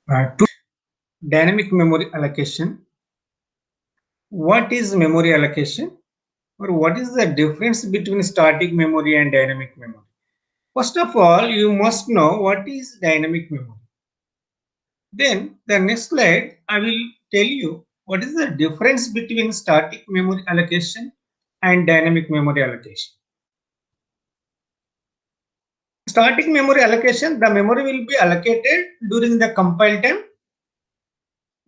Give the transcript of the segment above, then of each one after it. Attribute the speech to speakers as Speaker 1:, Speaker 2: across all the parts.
Speaker 1: To dynamic memory allocation. What is memory allocation, or what is the difference between static memory and dynamic memory? First of all, you must know what is dynamic memory. Then the next slide, I will tell you what is the difference between static memory allocation and dynamic memory allocation. Static memory allocation, the memory will be allocated during the compile time.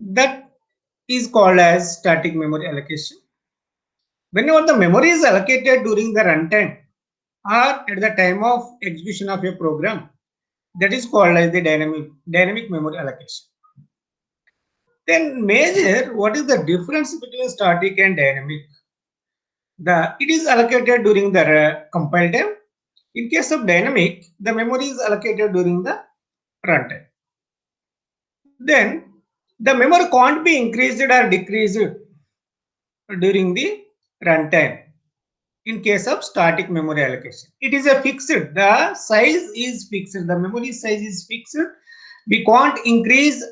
Speaker 1: That is called as static memory allocation. Whenever the memory is allocated during the runtime or at the time of execution of a program, that is called as the dynamic memory allocation. Then measure what is the difference between static and dynamic. It is allocated during the compile time. In case of dynamic, the memory is allocated during the runtime. Then the memory can't be increased or decreased during the runtime. In case of static memory allocation, it is a fixed. The size is fixed. The memory size is fixed. We can't increase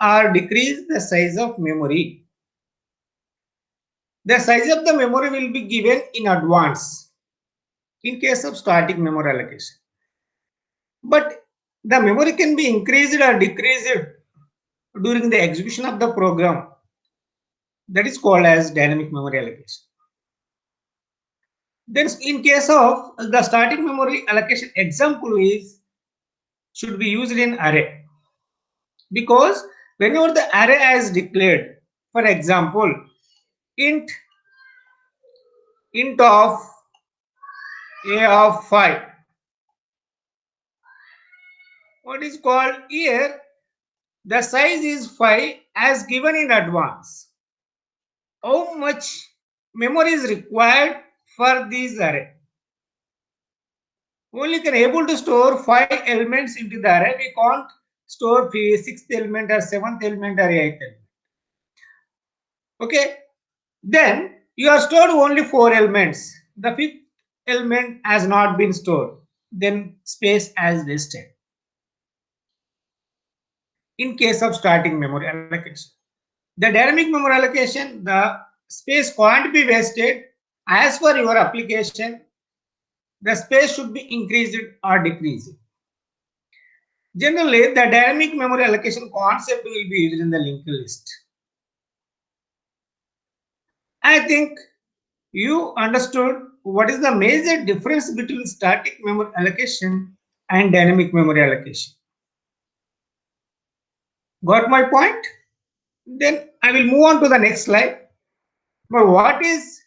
Speaker 1: or decrease the size of memory. The size of the memory will be given in advance in case of static memory allocation. But the memory can be increased or decreased during the execution of the program. That is called as dynamic memory allocation. Then in case of the static memory allocation, example is should be used in array, because whenever the array is declared, for example, int of a of 5, what is called here, the size is 5 as given in advance. How much memory is required for this array? Only can able to store 5 elements into the array. We can't store 6th element or 7th element or 8th element. Okay. Then you have stored only 4 elements. The 5th element has not been stored. Then space has wasted. In case of static memory allocation, the dynamic memory allocation, the space can't be wasted. As per your application, the space should be increased or decreased. Generally, the dynamic memory allocation concept will be used in the linked list. I think you understood what is the major difference between static memory allocation and dynamic memory allocation. Got my point? Then I will move on to the next slide. But what is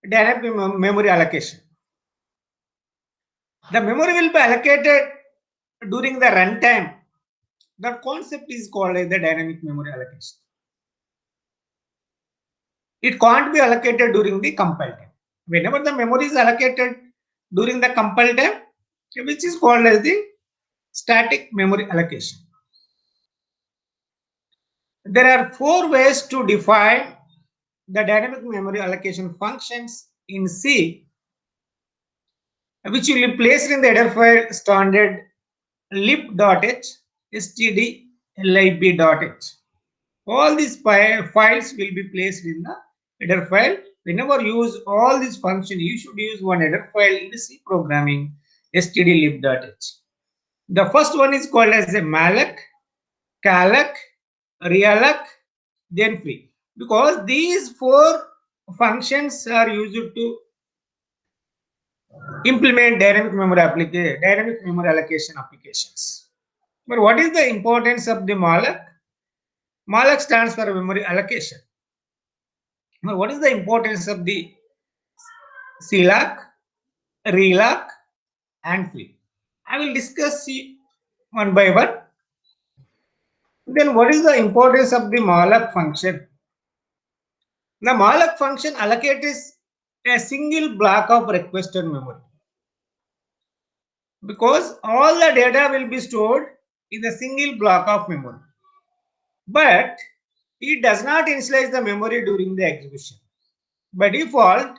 Speaker 1: dynamic memory allocation? The memory will be allocated during the runtime. That concept is called as the dynamic memory allocation. It can't be allocated during the compile time. Whenever the memory is allocated during the compile time, which is called as the static memory allocation. There are 4 ways to define the dynamic memory allocation functions in C, which will be placed in the header file standard lib.h, stdlib.h. All these files will be placed in the header file. Whenever you use all these functions, you should use one header file in the C programming, stdlib.h. The first one is called as a malloc, calloc, realloc, then free. Because these 4 functions are used to implement dynamic memory allocation applications. But what is the importance of the malloc? Malloc stands for memory allocation. Now, what is the importance of the CLOC, reloc, and free? I will discuss one by one. Then, what is the importance of the malloc function? The malloc function allocates a single block of requested memory, because all the data will be stored in a single block of memory. But it does not initialize the memory during the execution. By default,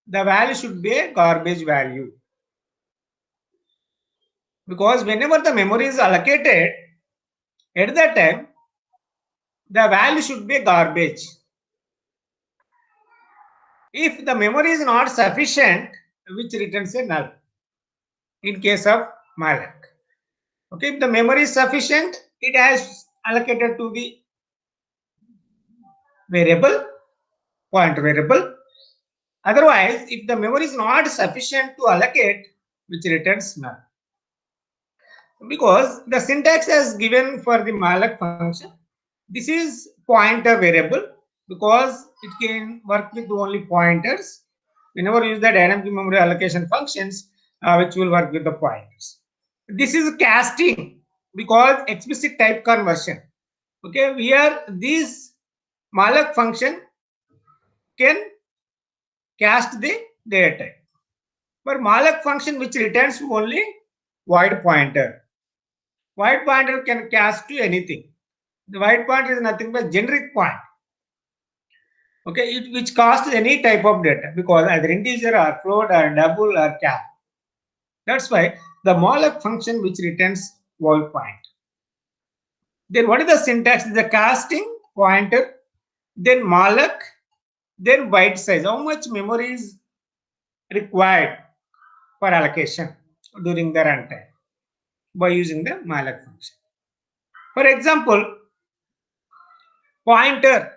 Speaker 1: the value should be a garbage value. Because whenever the memory is allocated, at that time, the value should be garbage. If the memory is not sufficient, which returns a null in case of malloc. Okay, if the memory is sufficient, it has allocated to the variable, pointer variable. Otherwise, if the memory is not sufficient to allocate, which returns null. Because the syntax is given for the malloc function, this is pointer variable because it can work with only pointers. We never use the dynamic memory allocation functions which will work with the pointers. This is casting because explicit type conversion. Okay, here this malloc function can cast the data type. But malloc function which returns only void pointer. Void pointer can cast to anything. The void pointer is nothing but generic point. Okay, which casts any type of data because either integer or float or double or char. That's why the malloc function which returns void point. Then what is the syntax? The casting pointer, then malloc, then byte size. How much memory is required for allocation during the runtime by using the malloc function. For example, pointer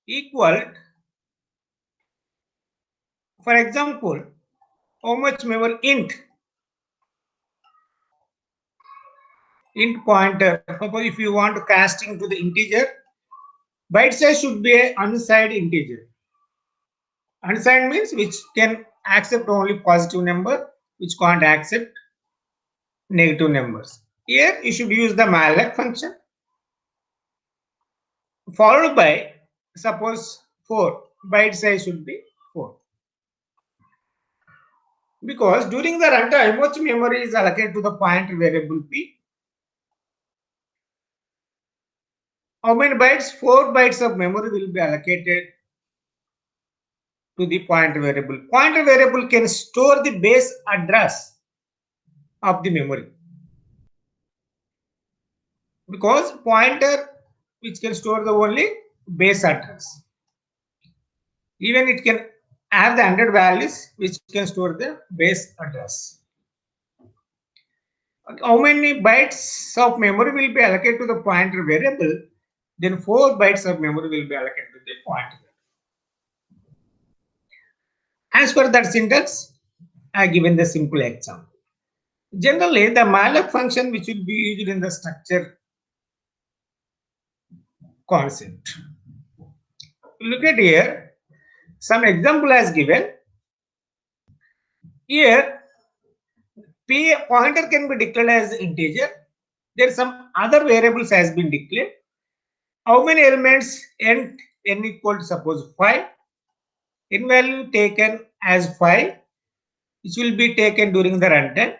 Speaker 1: equal, for example, how much memory int pointer. Suppose if you want to casting to the integer, byte size should be a unsigned integer. Unsigned means which can accept only positive number, which can't accept negative numbers. Here you should use the malloc function followed by suppose 4. Byte size should be 4. Because during the runtime, how much memory is allocated to the pointer variable p? How many bytes? 4 bytes of memory will be allocated to the pointer variable. Pointer variable can store the base address of the memory. Because pointer which can store the only base address. Even it can have the 100 values which can store the base address. How many bytes of memory will be allocated to the pointer variable? Then 4 bytes of memory will be allocated to the pointer variable. As per that syntax, I have given the simple example. Generally, the malloc function which will be used in the structure concept. Look at here, some example as given. Here, p pointer can be declared as integer. There some other variables has been declared. How many elements? N equal to suppose 5. In value taken as 5, which will be taken during the runtime.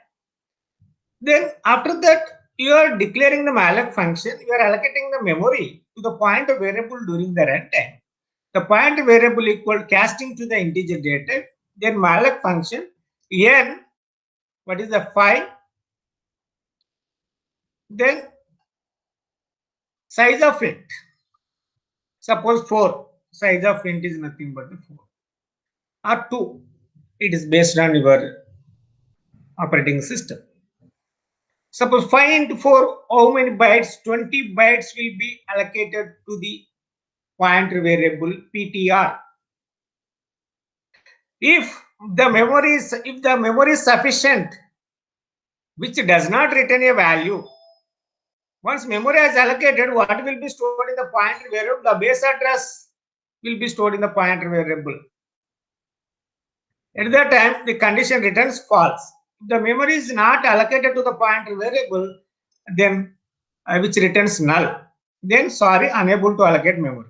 Speaker 1: Then after that, you are declaring the malloc function. You are allocating the memory to the pointer variable during the runtime. The pointer variable equal casting to the integer data. Then malloc function n, what is the 5? Then size of int. Suppose 4. Size of int is nothing but 4. Or 2. It is based on your operating system. Suppose 5 into 4, how many bytes? 20 bytes will be allocated to the pointer variable ptr. If the memory is sufficient, which does not return a value, once memory is allocated, what will be stored in the pointer variable? The base address will be stored in the pointer variable. At that time, the condition returns false. If the memory is not allocated to the pointer variable, then which returns null. Then unable to allocate memory.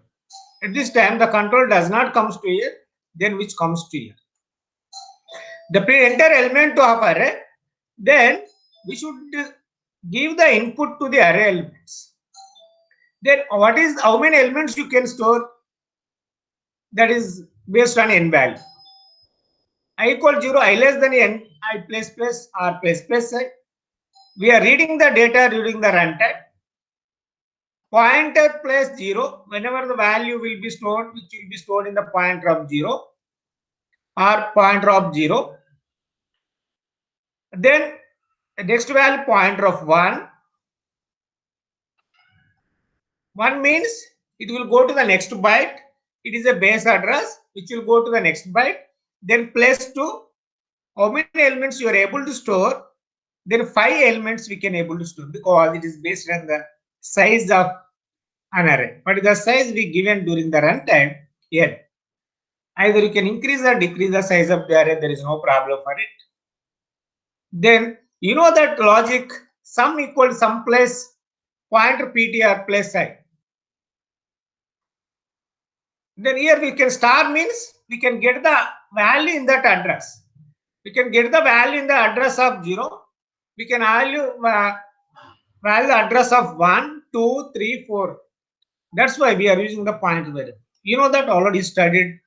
Speaker 1: At this time, the control does not comes to here, then which comes to here. The enter element of array, then we should give the input to the array elements. Then what is how many elements you can store? That is based on n value. I equal 0, I less than n, I plus plus or plus plus we are reading the data during the runtime. Pointer place 0, whenever the value will be stored, which will be stored in the pointer of 0 or pointer of 0. Then the next value pointer of 1. 1 means it will go to the next byte. It is a base address which will go to the next byte. Then place 2. How many elements you are able to store? Then 5 elements we can able to store because it is based on the size of an array. But the size we given during the runtime, n. Either you can increase or decrease the size of the array. There is no problem for it. Then you know that logic sum equal sum place pointer ptr place I. Then here we can star means we can get the value in that address. We can get the value in the address of 0. We can value the address of 1, 2, 3, 4. That's why we are using the pointer variable. You know that already studied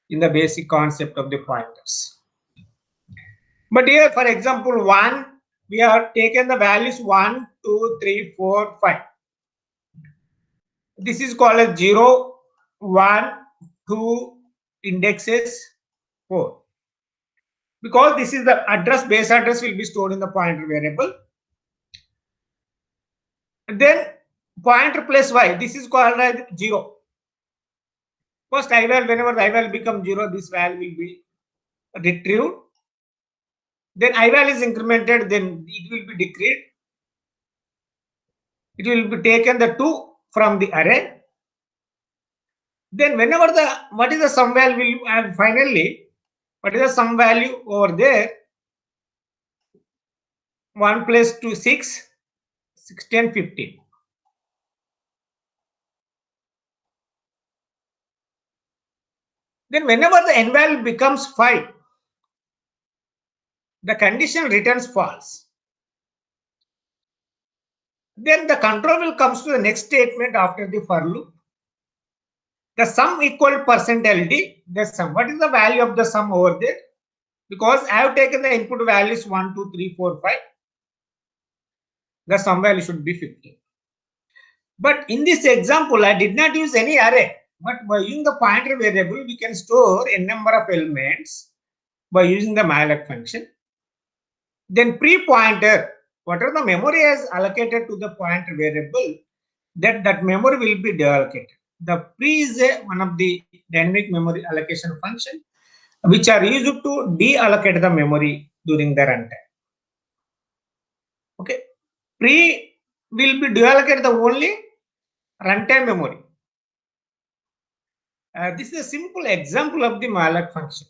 Speaker 1: in the basic concept of the pointers. But here, for example, 1, we have taken the values 1, 2, 3, 4, 5. This is called as 0, 1, 2, indexes 4. Because this is the address, base address will be stored in the pointer variable. And then pointer plus y, this is called as 0. First I value, whenever I value become 0, this value will be retrieved. Then I value is incremented, then it will be decreased. It will be taken the 2 from the array. Then whenever what is the sum value, and finally, what is the sum value over there? 1 plus 2, 6, 16, 15. Then whenever the n value becomes 5, the condition returns false. Then the control will comes to the next statement after the for loop. The sum equal %LD, the sum. What is the value of the sum over there? Because I have taken the input values 1, 2, 3, 4, 5. The sum value should be 15. But in this example, I did not use any array. But by using the pointer variable, we can store a number of elements by using the malloc function. Then pre-pointer, whatever the memory is allocated to the pointer variable, that memory will be deallocated. The pre is one of the dynamic memory allocation function which are used to deallocate the memory during the runtime. Okay, pre will be deallocated the only runtime memory. This is a simple example of the malloc function.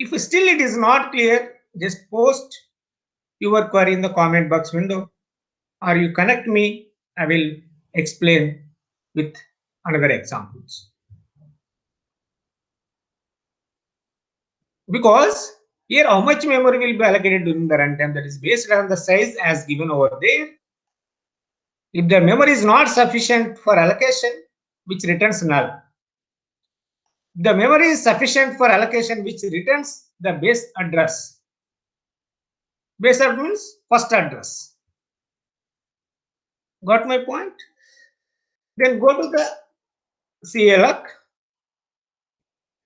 Speaker 1: If still it is not clear, just post your query in the comment box window, or you connect me. I will explain with another examples. Because here how much memory will be allocated during the runtime, that is based on the size as given over there. If the memory is not sufficient for allocation, which returns null. The memory is sufficient for allocation, which returns the base address. Base address means first address. Got my point? Then go to the CLOC.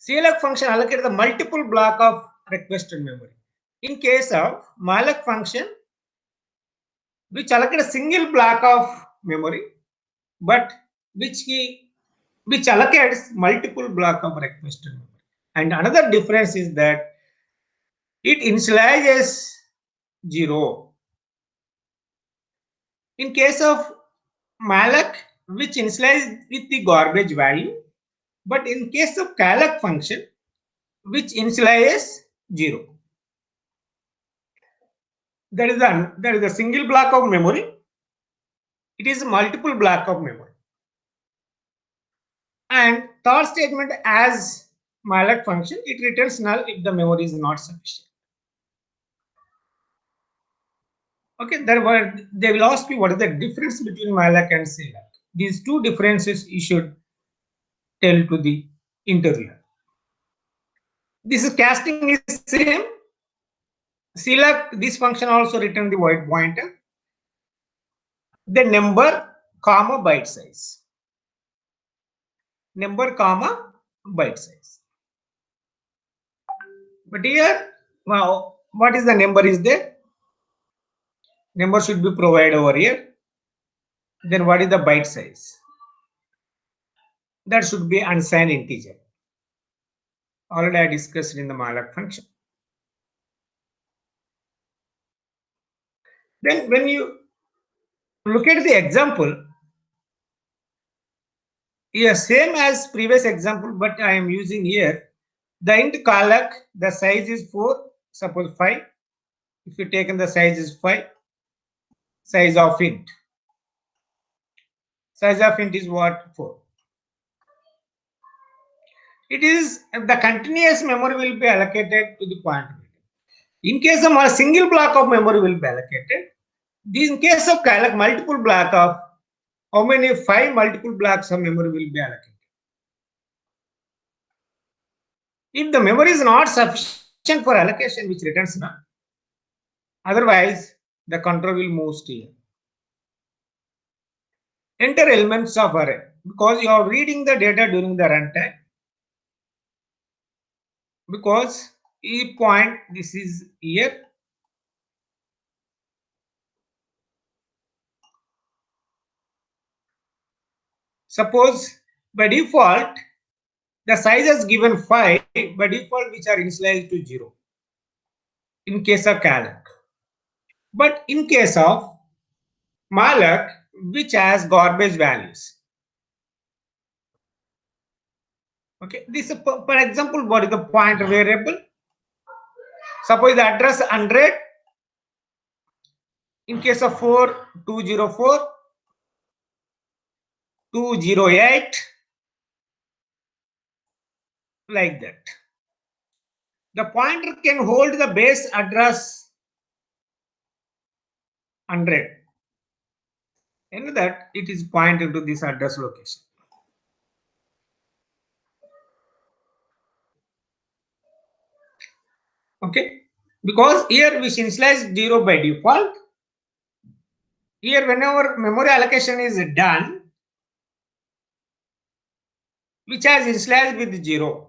Speaker 1: CLOC function allocates the multiple block of requested memory. In case of malloc function, which allocates a single block of memory, but which allocates multiple block of requested memory. And another difference is that it initializes 0. In case of malloc, which initializes with the garbage value, but in case of calloc function, which initializes 0. That is a single block of memory. It is a multiple block of memory. And third statement, as malloc function, it returns null if the memory is not sufficient. Okay, they will ask me what is the difference between malloc and CLOC. These two differences you should tell to the interviewer. This is casting is same. CLUC, this function also return the void pointer, the number comma byte size. Number comma byte size. But here, now, what is the number is there? Number should be provided over here. Then what is the byte size? That should be unsigned integer. Already I discussed in the malloc function. Then when you look at the example, yeah, same as previous example, but I am using here the int calloc, the size is 4, suppose 5. If you take in the size is 5, size of int. Size of int is what? 4. It is the continuous memory will be allocated to the point. In case of a single block of memory will be allocated. In case of calloc, multiple block of how many? 5 multiple blocks of memory will be allocated. If the memory is not sufficient for allocation, which returns none. Otherwise, the control will move here. Enter elements of array because you are reading the data during the runtime. Because e point, this is here. Suppose by default, the size is given 5 by default, which are initialized to 0 in case of calloc. But in case of malloc, which has garbage values. Okay, this is for example, what is the pointer variable? Suppose the address 100. In case of 4, 204, 208, like that. The pointer can hold the base address 100. And that it is pointed to this address location. Okay, because here we initialize 0 by default. Here, whenever memory allocation is done, which has initialized with 0,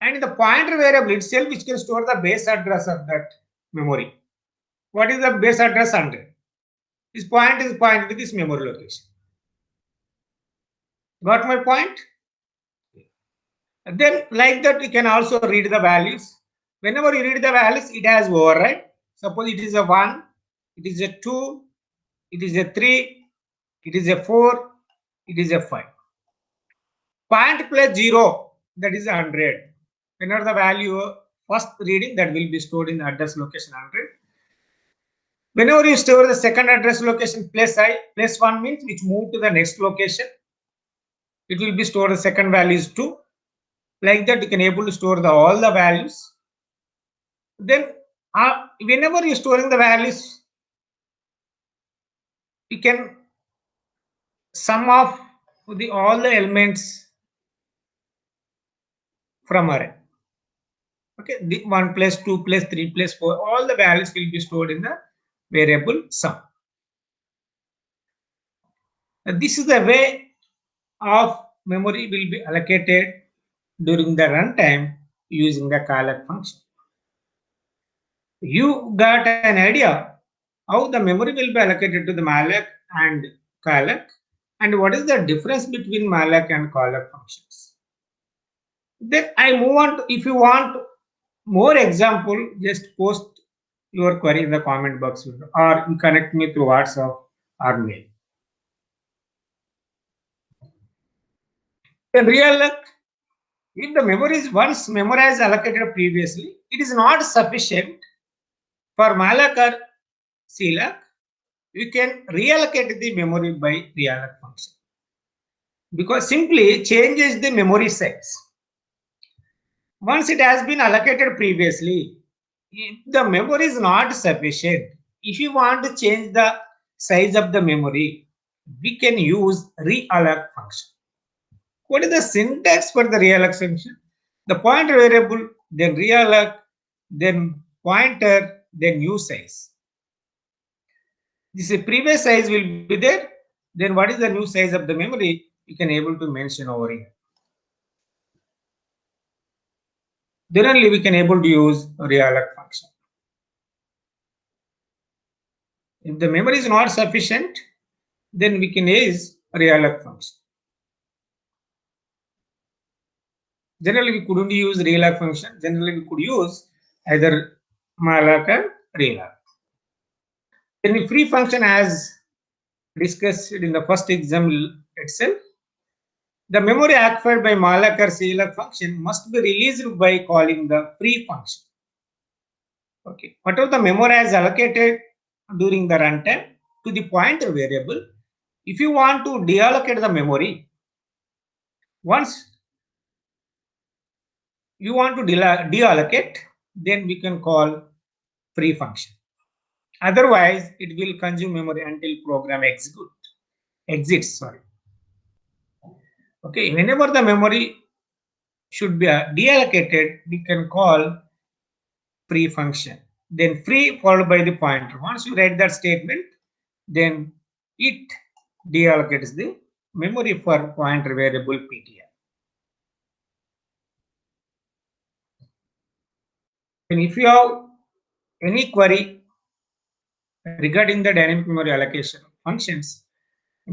Speaker 1: and the pointer variable itself, which can store the base address of that memory. What is the base address 100? This point is pointed to this memory location. Got my point? Then, like that, you can also read the values. Whenever you read the values, it has override. Suppose it is a 1, it is a 2, it is a 3, it is a 4, it is a 5. Point plus 0, that is 100. Whenever the value first reading, that will be stored in the address location 100. Whenever you store the second address location plus I, plus 1 means which move to the next location. It will be stored the second value is 2. Like that, you can able to store all the values. Then whenever you're storing the values, you can sum of all the elements from array. Okay, the 1 plus 2 plus 3 plus 4, all the values will be stored in the variable sum. This is the way of memory will be allocated during the runtime using the calloc function. You got an idea how the memory will be allocated to the malloc and calloc, and what is the difference between malloc and calloc functions. Then I move on to, if you want more example, just post your query in the comment box or you connect me through WhatsApp or mail. In real, if the memory is once memorized allocated previously, it is not sufficient for malloc or CLUC. You can reallocate the memory by realloc function because simply changes the memory size. Once it has been allocated previously, if the memory is not sufficient, if you want to change the size of the memory, we can use realloc function. What is the syntax for the realloc function? The pointer variable, then realloc, then pointer, then new size. This previous size will be there. Then what is the new size of the memory? You can able to mention over here. Then only we can able to use realloc function. If the memory is not sufficient, then we can use realloc function. Generally, we couldn't use realloc function. Generally, we could use either malloc or realloc. Then the free function, as discussed in the first example itself, the memory occupied by malloc or realloc function must be released by calling the free function. Okay, whatever the memory is allocated during the runtime to the pointer variable, if you want to deallocate the memory, once you want to deallocate, then we can call free function. Otherwise, it will consume memory until program exits. Sorry. Okay, whenever the memory should be deallocated, we can call free function. Then free followed by the pointer. Once you write that statement, then it deallocates the memory for pointer variable PTR. And if you have any query regarding the dynamic memory allocation functions,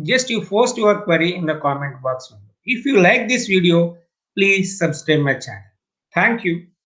Speaker 1: just you post your query in the comment box. If you like this video, please subscribe my channel. Thank you.